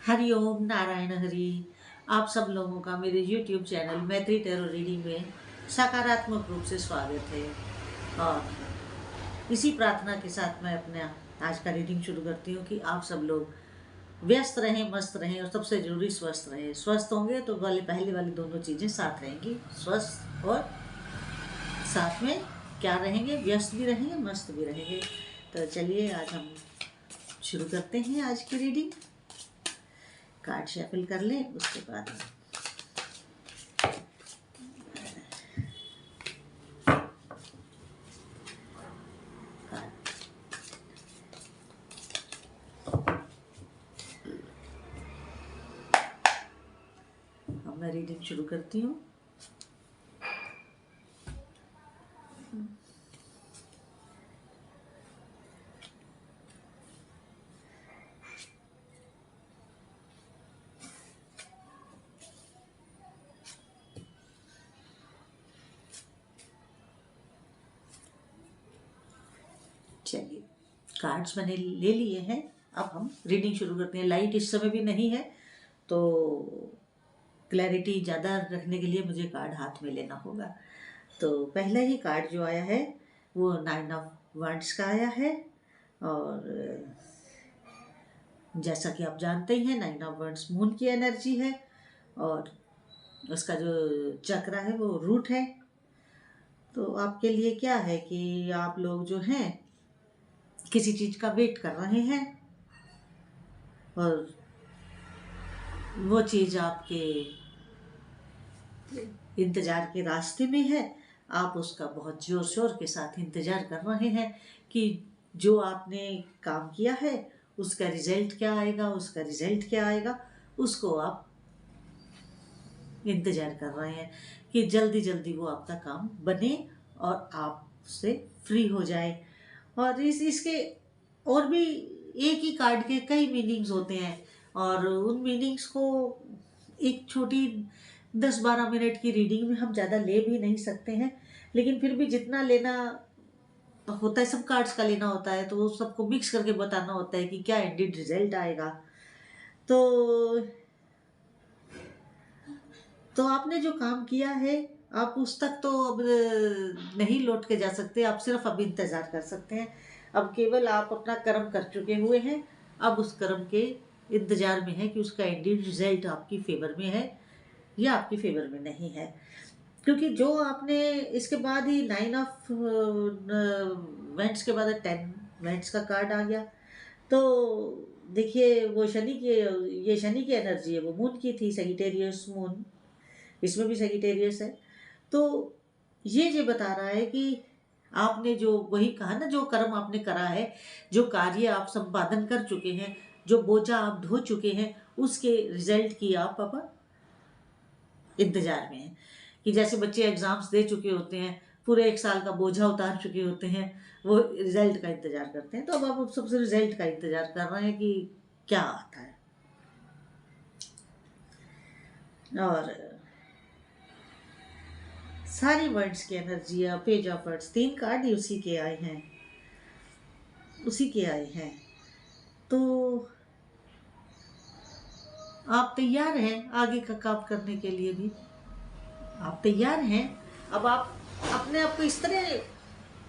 हरि ओम नारायण हरि। आप सब लोगों का मेरे YouTube चैनल मैत्री टैरो रीडिंग में सकारात्मक रूप से स्वागत है। और इसी प्रार्थना के साथ मैं अपना आज का रीडिंग शुरू करती हूँ कि आप सब लोग व्यस्त रहें, मस्त रहें और सबसे जरूरी स्वस्थ रहें। स्वस्थ होंगे तो पहले वाली दोनों चीज़ें साथ रहेंगी, स्वस्थ और साथ में क्या रहेंगे, व्यस्त भी रहेंगे, मस्त भी रहेंगे। तो चलिए आज हम शुरू करते हैं आज की रीडिंग। कार्ड शफल कर लें, उसके बाद मैं रीडिंग शुरू करती हूँ। चलिए, कार्ड्स मैंने ले लिए हैं, अब हम रीडिंग शुरू करते हैं। लाइट इस समय भी नहीं है तो क्लैरिटी ज़्यादा रखने के लिए मुझे कार्ड हाथ में लेना होगा। तो पहला ही कार्ड जो आया है वो 9 ऑफ वांड्स का आया है। और जैसा कि आप जानते ही हैं 9 ऑफ वांड्स मून की एनर्जी है और उसका जो चक्र है वो रूट है। तो आपके लिए क्या है कि आप लोग जो हैं किसी चीज़ का वेट कर रहे हैं और वो चीज़ आपके इंतज़ार के रास्ते में है। आप उसका बहुत ज़ोर शोर के साथ इंतज़ार कर रहे हैं कि जो आपने काम किया है उसका रिज़ल्ट क्या आएगा, उसका रिज़ल्ट क्या आएगा, उसको आप इंतज़ार कर रहे हैं कि जल्दी जल्दी वो आपका काम बने और आप उससे फ्री हो जाए। और इसके और भी एक ही कार्ड के कई मीनिंग्स होते हैं और उन मीनिंग्स को एक छोटी 10-12 मिनट की रीडिंग में हम ज़्यादा ले भी नहीं सकते हैं, लेकिन फिर भी जितना लेना होता है सब कार्ड्स का लेना होता है तो सबको मिक्स करके बताना होता है कि क्या इंडिड रिजल्ट आएगा। तो आपने जो काम किया है आप उस तक तो अब नहीं लौट के जा सकते, आप सिर्फ अब इंतज़ार कर सकते हैं। अब केवल आप अपना कर्म कर चुके हुए हैं, अब उस कर्म के इंतज़ार में है कि उसका इंडिड रिजल्ट आपकी फेवर में है या आपकी फेवर में नहीं है। क्योंकि जो आपने इसके बाद ही 9 ऑफ वेंट्स के बाद 10 वेंट्स का कार्ड आ गया। तो देखिए वो ये शनि की एनर्जी है, वो मून की थी, सेजिटेरियस मून, इसमें भी सेजिटेरियस है। तो ये बता रहा है कि आपने जो वही कहा ना, जो कर्म आपने करा है, जो कार्य आप संपादन कर चुके हैं, जो बोझा आप ढो चुके हैं, उसके रिजल्ट की आप अब इंतजार में हैं। कि जैसे बच्चे एग्जाम्स दे चुके होते हैं, पूरे 1 साल का बोझा उतार चुके होते हैं, वो रिजल्ट का इंतजार करते हैं। तो अब आप सबसे रिजल्ट का इंतजार कर रहे हैं कि क्या आता है। और सारी वर्ड्स की एनर्जी है, पेज ऑफ वर्ड्स, 3 कार्ड ही उसी के आए हैं। तो आप तैयार हैं आगे का काम करने के लिए भी, आप तैयार हैं। अब आप अपने आप को इस तरह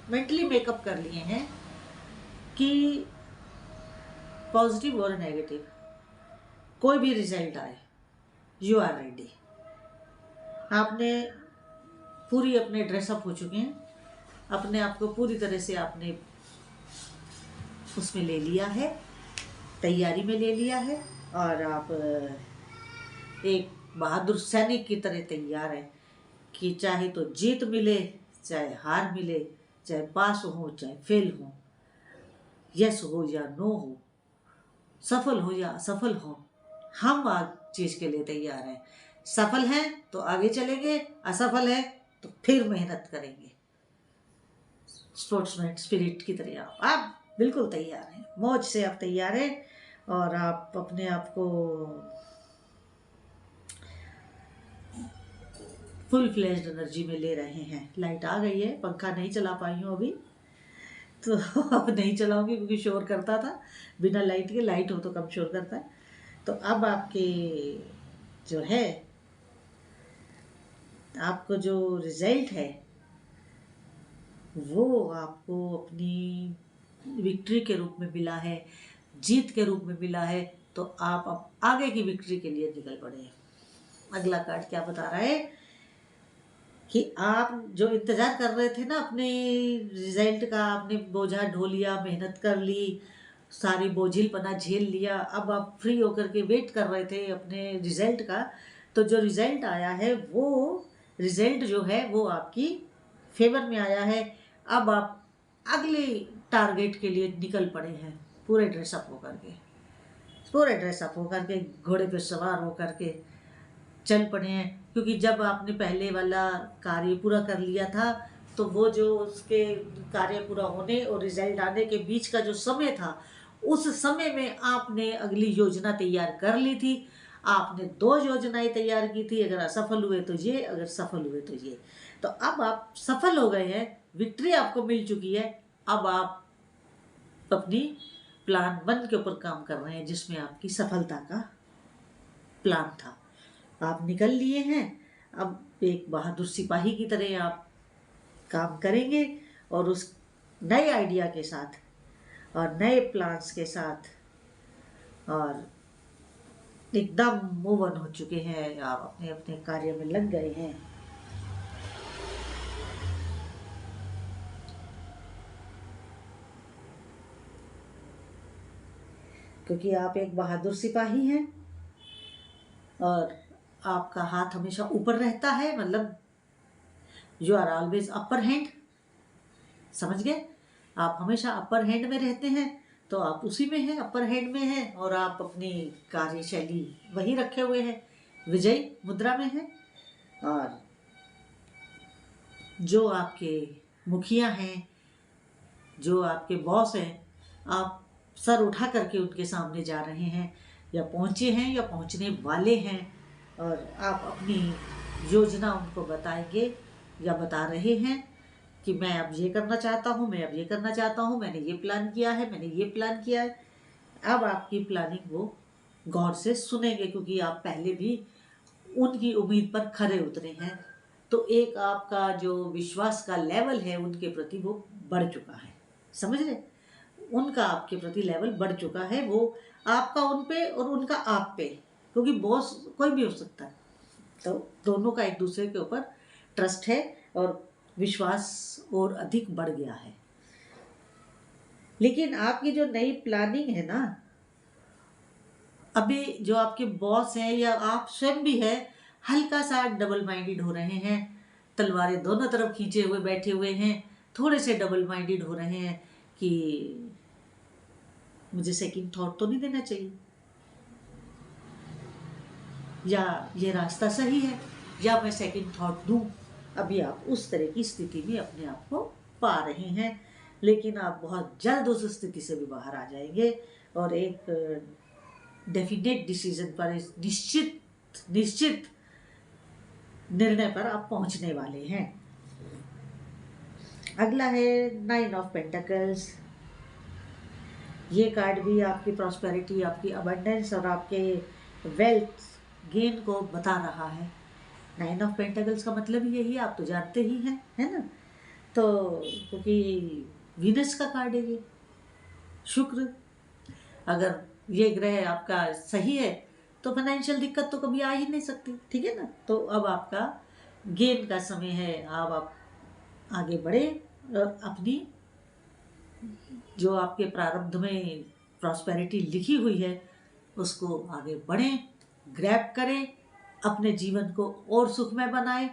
मेंटली मेकअप कर लिए हैं कि पॉजिटिव और नेगेटिव कोई भी रिजल्ट आए, यू आर रेडी। आपने पूरी अपने ड्रेसअप हो चुके हैं, अपने आप को पूरी तरह से आपने उसमें ले लिया है, तैयारी में ले लिया है और आप एक बहादुर सैनिक की तरह तैयार है कि चाहे तो जीत मिले, चाहे हार मिले, चाहे पास हो चाहे फेल हो, यस हो या नो हो, सफल हो या असफल हो, हम आज चीज़ के लिए तैयार हैं। सफल हैं तो आगे चलेंगे, असफल है तो फिर मेहनत करेंगे। स्पोर्ट्समैन स्पिरिट की तरह आप बिल्कुल तैयार हैं, मौज से आप तैयार हैं और आप अपने आप को फुल फ्लेज्ड एनर्जी में ले रहे हैं। लाइट आ गई है, पंखा नहीं चला पाई हूँ अभी तो अब नहीं चलाऊंगी क्योंकि शोर करता था। बिना लाइट के, लाइट हो तो कम शोर करता है। तो अब आपके जो है, आपको जो रिजल्ट है वो आपको अपनी विक्ट्री के रूप में मिला है, जीत के रूप में मिला है। तो आप अब आगे की विक्ट्री के लिए निकल पड़े हैं। अगला कार्ड क्या बता रहा है कि आप जो इंतजार कर रहे थे ना अपने रिजल्ट का, आपने बोझा ढो लिया, मेहनत कर ली, सारी बोझिलपना झेल लिया, अब आप फ्री होकर के वेट कर रहे थे अपने रिजल्ट का। तो जो रिजल्ट आया है वो रिजल्ट जो है वो आपकी फेवर में आया है। अब आप अगले टारगेट के लिए निकल पड़े हैं, पूरे ड्रेसअप होकर के, पूरे ड्रेसअप होकर के, घोड़े पे सवार होकर के चल पड़े हैं। क्योंकि जब आपने पहले वाला कार्य पूरा कर लिया था तो वो जो उसके कार्य पूरा होने और रिजल्ट आने के बीच का जो समय था, उस समय में आपने अगली योजना तैयार कर ली थी। आपने 2 योजनाएं तैयार की थी, अगर असफल हुए तो ये, अगर सफल हुए तो ये। तो अब आप सफल हो गए हैं, विक्ट्री आपको मिल चुकी है। अब आप अपनी प्लान 1 के ऊपर काम कर रहे हैं, जिसमें आपकी सफलता का प्लान था। आप निकल लिए हैं। अब एक बहादुर सिपाही की तरह आप काम करेंगे और उस नए आइडिया के साथ और नए प्लान्स के साथ, और एकदम मूव ऑन हो चुके हैं, आप अपने अपने कार्य में लग गए हैं। क्योंकि आप एक बहादुर सिपाही हैं और आपका हाथ हमेशा ऊपर रहता है, मतलब you are always upper hand. समझ गए? आप हमेशा अपर हैंड में रहते हैं, तो आप उसी में हैं, अपर हैंड में हैं, और आप अपनी कार्यशैली वही रखे हुए हैं, विजयी मुद्रा में हैं। और जो आपके मुखिया हैं, जो आपके बॉस हैं, आप सर उठा करके उनके सामने जा रहे हैं, या पहुँचे हैं या पहुँचने वाले हैं, और आप अपनी योजना उनको बताएंगे या बता रहे हैं कि मैं अब ये करना चाहता हूँ, मैं अब ये करना चाहता हूँ, मैंने ये प्लान किया है, मैंने ये प्लान किया है। अब आपकी प्लानिंग वो गौर से सुनेंगे, क्योंकि आप पहले भी उनकी उम्मीद पर खरे उतरे हैं। तो एक आपका जो विश्वास का लेवल है उनके प्रति वो बढ़ चुका है। समझ रहे? उनका आपके प्रति लेवल बढ़ चुका है, वो आपका उन पे और उनका आप पे, क्योंकि बॉस कोई भी हो सकता है। तो दोनों का एक दूसरे के ऊपर ट्रस्ट है और विश्वास और अधिक बढ़ गया है। लेकिन आपकी जो नई प्लानिंग है ना, अभी जो आपके बॉस हैं या आप स्वयं भी है, हल्का सा डबल माइंडेड हो रहे हैं, तलवारें दोनों तरफ खींचे हुए बैठे हुए हैं, थोड़े से डबल माइंडेड हो रहे हैं कि मुझे सेकंड थॉट तो नहीं देना चाहिए, या ये रास्ता सही है, या मैं सेकंड थॉट दूं। अभी आप उस तरह की स्थिति में अपने आप को पा रहे हैं, लेकिन आप बहुत जल्द उस स्थिति से भी बाहर आ जाएंगे और एक डेफिनेट डिसीजन पर, निश्चित निर्णय पर आप पहुंचने वाले हैं। अगला है 9 ऑफ पेंटिकल्स। ये कार्ड भी आपकी प्रॉस्पेरिटी, आपकी अबंडेंस और आपके वेल्थ गेन को बता रहा है। 9 ऑफ पेंटिकल्स का मतलब ही यही, आप तो जानते ही हैं, है ना? तो क्योंकि वीनस का कार्ड है ये, शुक्र, अगर ये ग्रह आपका सही है तो फाइनेंशियल दिक्कत तो कभी आ ही नहीं सकती, ठीक है ना? तो अब आपका गेन का समय है। अब आप आगे बढ़े और अपनी जो आपके प्रारब्ध में प्रॉस्पेरिटी लिखी हुई है उसको आगे बढ़ें, ग्रैब करें, अपने जीवन को और सुखमय बनाएं,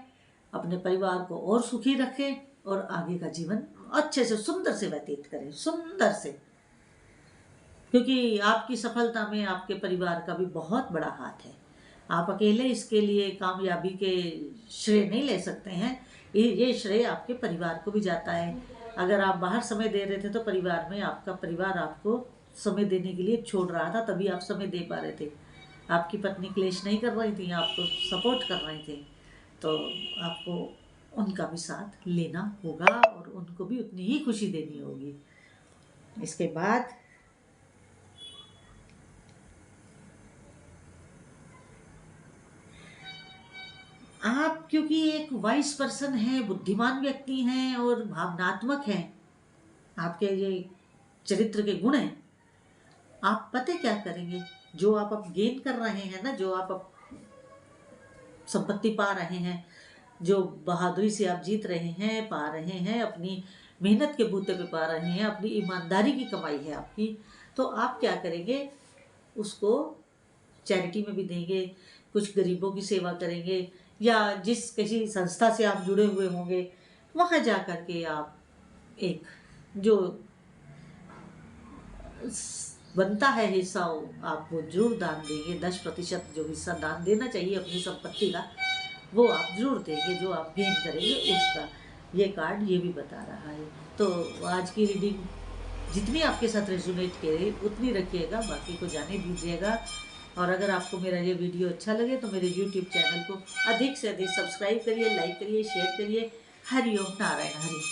अपने परिवार को और सुखी रखें और आगे का जीवन अच्छे से सुंदर से व्यतीत करें, सुंदर से। क्योंकि आपकी सफलता में आपके परिवार का भी बहुत बड़ा हाथ है। आप अकेले इसके लिए कामयाबी के श्रेय नहीं ले सकते हैं, ये श्रेय आपके परिवार को भी जाता है। अगर आप बाहर समय दे रहे थे तो परिवार में आपका परिवार आपको समय देने के लिए छोड़ रहा था, तभी आप समय दे पा रहे थे। आपकी पत्नी क्लेश नहीं कर रही थी, आपको सपोर्ट कर रहे थे, तो आपको उनका भी साथ लेना होगा और उनको भी उतनी ही खुशी देनी होगी। इसके बाद आप क्योंकि एक वाइस पर्सन हैं, बुद्धिमान व्यक्ति हैं और भावनात्मक हैं, आपके ये चरित्र के गुण हैं, आप पता क्या करेंगे, जो आप अब गेन कर रहे हैं ना, जो आप अब संपत्ति पा रहे हैं, जो बहादुरी से आप जीत रहे हैं, पा रहे हैं, अपनी मेहनत के बूते पे पा रहे हैं, अपनी ईमानदारी की कमाई है आपकी, तो आप क्या करेंगे, उसको चैरिटी में भी देंगे, कुछ गरीबों की सेवा करेंगे, या जिस किसी संस्था से आप जुड़े हुए होंगे वहाँ जा कर के आप एक जो बनता है हिस्सा हो आप वो जरूर दान देंगे। 10% जो हिस्सा दान देना चाहिए अपनी संपत्ति का, वो आप जरूर देंगे, जो आप गेन करेंगे उसका। ये कार्ड ये भी बता रहा है। तो आज की रीडिंग जितनी आपके साथ रेजोनेट करे उतनी रखिएगा, बाकी को जाने दीजिएगा। और अगर आपको मेरा ये वीडियो अच्छा लगे तो मेरे YouTube चैनल को अधिक से अधिक सब्सक्राइब करिए, लाइक करिए, शेयर करिए। हरि ओम नारायण हरि।